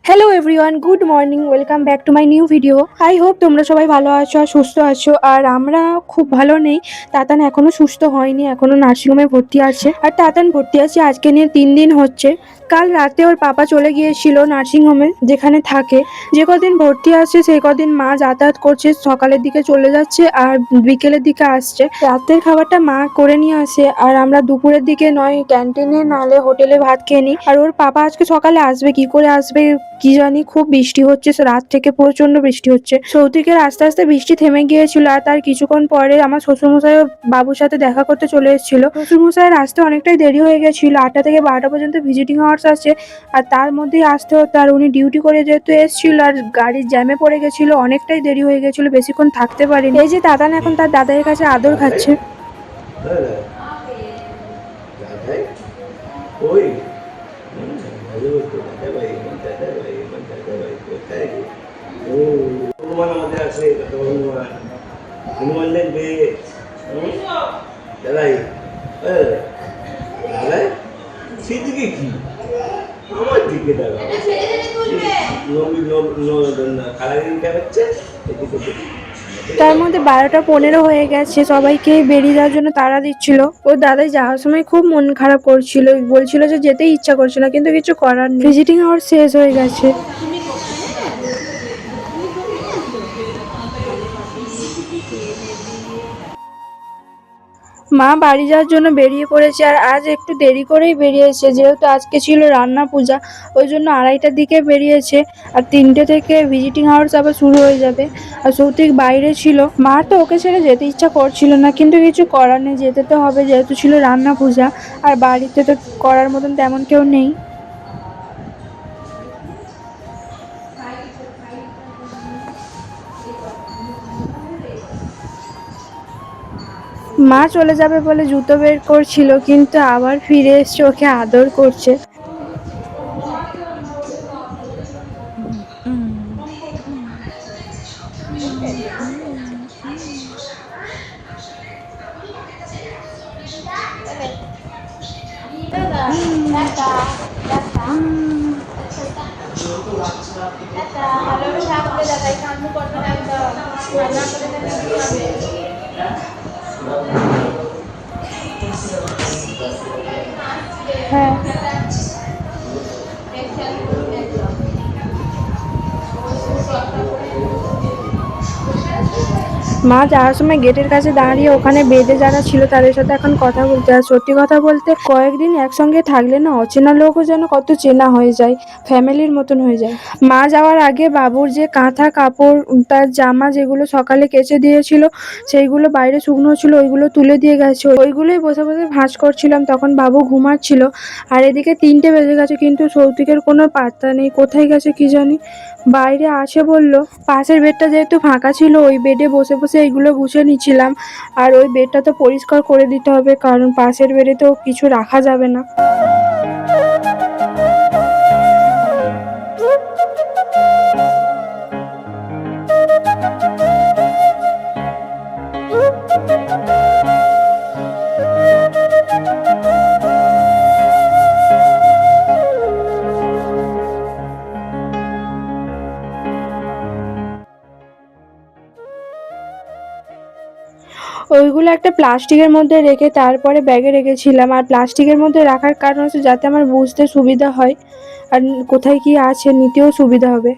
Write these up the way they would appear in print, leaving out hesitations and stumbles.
Hello everyone, good morning, welcome back to my new video. I hope তোমরা সবাই ভালো আছো আর সুস্থ আছো। আর আমরা খুব ভালো নেই। তাতান এখনো সুস্থ হয়নি, এখনো নার্সিংহোমে ভর্তি আছে। আর তাতান ভর্তি আছে আজকে নিয়ে 3 দিন হচ্ছে। কাল রাতে ওর পাপা চলে গিয়েছিল নার্সিংহোমে যেখানে থাকে। যে কদিন ভর্তি আছে সেই কদিন মা যাতায়াত করছে, সকালের দিকে চলে যাচ্ছে আর বিকেলের দিকে আসছে। রাতের খাবারটা মা করে নিয়ে আসে আর আমরা দুপুরের দিকে নয় ক্যান্টিনে নাহলে হোটেলে ভাত খেয়ে নিই। আর ওর পাপা আজকে সকালে আসবে, কি করে আসবে কি জানি। খুব বৃষ্টি হচ্ছে, রাত থেকে প্রচন্ড বৃষ্টি হচ্ছে। সৌতিকের আস্তে আস্তে বৃষ্টি থেমে গিয়েছিল আর তার কিছুক্ষণ পরে আমার শ্বশুরমশাই বাবুর সাথে দেখা করতে চলে এসেছিল। শ্বশুরমশাইয়ের আসতে অনেকটাই দেরি হয়ে গেছিল, 8টা থেকে 12টা পর্যন্ত ভিজিটিং আওয়ার্স আছে আর তার মধ্যেই আসতে হতো। আর উনি ডিউটি করে যেহেতু এসেছিল আর গাড়ির জ্যামে পড়ে গেছিল, অনেকটাই দেরি হয়ে গেছিল, বেশিক্ষণ থাকতে পারিনি। এই যে দাদান এখন তার দাদার কাছে আদর খাচ্ছে। ওই দাদাভাই কোথায় রে? ও হনুমান আমাদের আছে, হনুমান হনুমান দেখবে দাদাই দাদাই সেদিকে কি আমার দিকে দাদা কালারিংটা হচ্ছে এদিকে। তার মধ্যে 12টা 15 হয়ে গেছে, সবাইকে বেরিয়ে যাওয়ার জন্য তাড়া দিচ্ছিল। ওর দাদাই যাওয়ার সময় খুব মন খারাপ করছিল, বলছিল যে যেতেই ইচ্ছা করছে না, কিন্তু কিছু করার নেই, ভিজিটিং আওয়ার শেষ হয়ে গেছে। মা বাড়ি যাওয়ার জন্য বেরিয়ে পড়েছে আর আজ একটু দেরি করেই বেরিয়েছে, যেহেতু আজকে ছিল রান্না পূজা, ওই জন্য 2:30টার দিকে বেরিয়েছে। আর 3টে থেকে ভিজিটিং আওয়ার্স আবার শুরু হয়ে যাবে। আর সৌতিক বাইরে ছিল, মা তো ওকে ছেড়ে যেতে ইচ্ছা করছিল না, কিন্তু কিছু করার নেই, যেতে তো হবে যেহেতু ছিল রান্না পূজা। আর বাড়িতে তো করার মতন তেমন কেউ নেই। মা চলে যাবে বলে জুতো বের করছিল, কিন্তু আবার ফিরে এসে ওকে আদর করছে। হ্যাঁ, মা যাওয়ার সময় গেটের কাছে দাঁড়িয়ে ওখানে বেডে যারা ছিল তাদের সাথে এখন কথা বলতে। আর সত্যি কথা বলতে কয়েকদিন একসঙ্গে থাকলে না অচেনা লোকও যেন কত চেনা হয়ে যায়, ফ্যামিলির মতন হয়ে যায়। মা যাওয়ার আগে বাবুর যে কাঁথা কাপড়, তার জামা যেগুলো সকালে কেচে দিয়েছিল সেইগুলো বাইরে শুকনো ছিল, ওইগুলো তুলে দিয়ে গেছে। ওইগুলোই বসে বসে ভাঁজ করছিলাম, তখন বাবু ঘুমাচ্ছিল। আর এদিকে 3টে বেজে গেছে, কিন্তু সৌতিকের কোনো পাত্তা নেই, কোথায় গেছে কি জানি। বাইরে আসে বলল। পাশের বেডটা যেহেতু ফাঁকা ছিল, ওই বেডে বসে বসে এইগুলো গুছিয়ে নিচ্ছিলাম। আর ওই বেডটা তো পরিষ্কার করে দিতে হবে, কারণ পাশের বেডে তো কিছু রাখা যাবে না। ওইগুলো একটা প্লাস্টিকের মধ্যে রেখে তারপরে ব্যাগে রেখেছিলাম। আর প্লাস্টিকের মধ্যে রাখার কারণ হচ্ছে যাতে আমার বুঝতে সুবিধা হয় আর কোথায় কি আছে নিতেও সুবিধা হবে।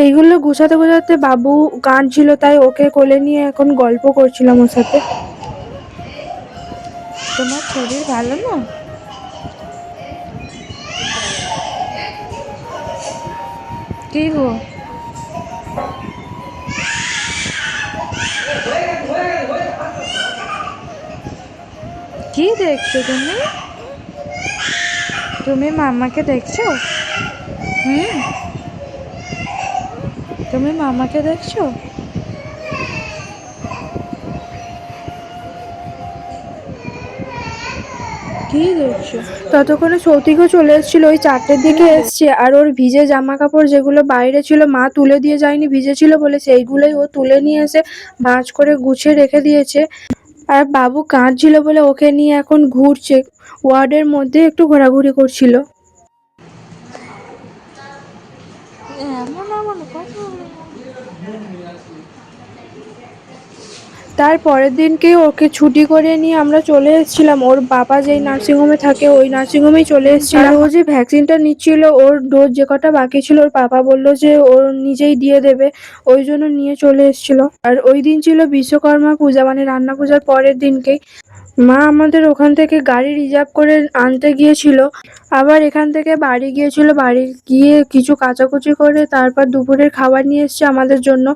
এইগুলো গুছাতে গুছাতে বাবু কাঁদছিল, তাই ওকে কোলে নিয়ে এখন গল্প করছিলাম ওর সাথে। তোমার শরীর ভালো না? কি গো? কি দেখছো তুমি? তুমি মামাকে দেখছো? তুমি মামাকে দেখছো? কি দেখছো? ততক্ষণে সৌতিকও চলে এসেছিল, ওই 4টের দিকে এসছে। আর ওর ভিজে জামা কাপড় যেগুলো বাইরে ছিল মা তুলে দিয়ে যায়নি ভিজে ছিল বলে, সেইগুলোই ও তুলে নিয়ে এসে ভাঁজ করে গুছিয়ে রেখে দিয়েছে। আর বাবু কাঁদছিল বলে ওকে নিয়ে এখন ঘুরছে, ওয়ার্ডের মধ্যে একটু ঘোরাঘুরি করছিল। তার পরের দিনকেই ওকে ছুটি করে নিয়ে আমরা চলে এসেছিলাম। ওর বাবা যেই নার্সিংহোমে থাকে ওই নার্সিংহোমেই চলে এসেছিলাম। আর ও যে ভ্যাকসিনটা নিচ্ছিল, ওর ডোজ যে কটা বাকি ছিল ওর পাপা বললো যে ওর নিজেই দিয়ে দেবে, ওই জন্য নিয়ে চলে এসেছিল। আর ওই দিন ছিল বিশ্বকর্মা পূজা, মানে রান্না পূজার পরের দিনকেই মা আমাদের ওখান থেকে গাড়ি রিজার্ভ করে আনতে গিয়েছিল, আবার এখান থেকে বাড়ি গিয়েছিল। বাড়ি গিয়ে কিছু কাচাকুচি করে তারপর দুপুরের খাবার নিয়ে এসছে আমাদের জন্য।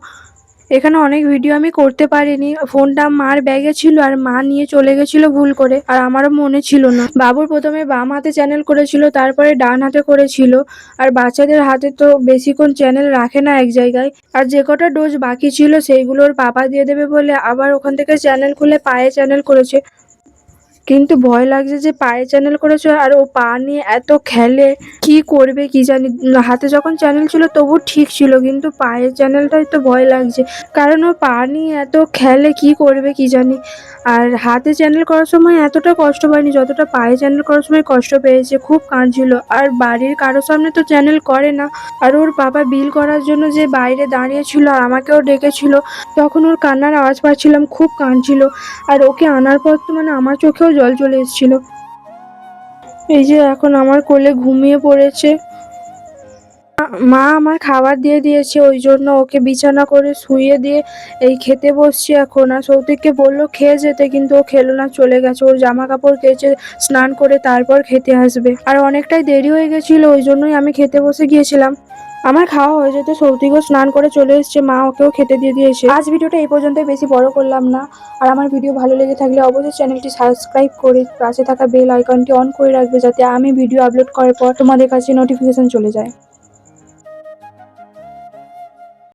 এখানে অনেক ভিডিও আমি করতে পারিনি, ফোনটা মার ব্যাগে ছিল আর মা নিয়ে চলে গেছিল ভুল করে, আর আমারও মনে ছিল না। বাবুর প্রথমে বাম হাতে চ্যানেল করেছিল, তারপরে ডান হাতে করেছিল। আর বাচ্চাদের হাতে তো বেশিক্ষণ চ্যানেল রাখে না এক জায়গায়। আর যে কটা ডোজ বাকি ছিল সেইগুলোর পাপা দিয়ে দেবে বলে আবার ওখান থেকে চ্যানেল খুলে পায়ে চ্যানেল করেছে। কিন্তু ভয় লাগছে যে পায়ে চ্যানেল করেছে, আর ও পা নিয়ে এত খেলে, কি করবে কি জানি। হাতে যখন চ্যানেল ছিল তবু ঠিক ছিল, কিন্তু পায়ের চ্যানেলটাই তো ভয় লাগছে, কারণ ও পা নিয়ে এত খেলে, কি করবে কি জানি। আর হাতে চ্যানেল করার সময় এতটা কষ্ট পায়নি যতটা পায়ে চ্যানেল করার সময় কষ্ট পেয়েছে, খুব কাঁদছিল। আর বাড়ির কারোর সামনে তো চ্যানেল করে না। আর ওর বাবা বিল করার জন্য যে বাইরে দাঁড়িয়েছিল আর আমাকেও ডেকেছিল, তখন ওর কান্নার আওয়াজ পাচ্ছিলাম, খুব কাঁদছিল। আর ওকে আনার পর তো মানে আমার চোখেও জল চলে এসেছিল। এই যে এখন আমার কোলে ঘুমিয়ে পড়েছে। মা আমার খাবার দিয়ে দিয়েছে, ওই জন্য ওকে বিছানা করে শুইয়ে দিয়ে এই খেতে বসছি এখন। আর সৌতিককে বললো খেয়ে যেতে, কিন্তু ও খেলো না, চলে গেছে। ওর জামা কাপড় কেচে স্নান করে তারপর খেতে আসবে। আর অনেকটাই দেরি হয়ে গেছিল, ওই জন্যই আমি খেতে বসে গিয়েছিলাম। আমার খাওয়া হয়ে যেতে সৌতিকও স্নান করে চলে এসছে, মা ওকেও খেতে দিয়ে দিয়েছে। আজ ভিডিওটা এই পর্যন্তই, বেশি বড় করলাম না। আর আমার ভিডিও ভালো লেগে থাকলে অবশ্যই চ্যানেলটি সাবস্ক্রাইব করে পাশে থাকা বেল আইকনটি অন করে রাখবে, যাতে আমি ভিডিও আপলোড করার পর তোমাদের কাছে নোটিফিকেশন চলে যায়।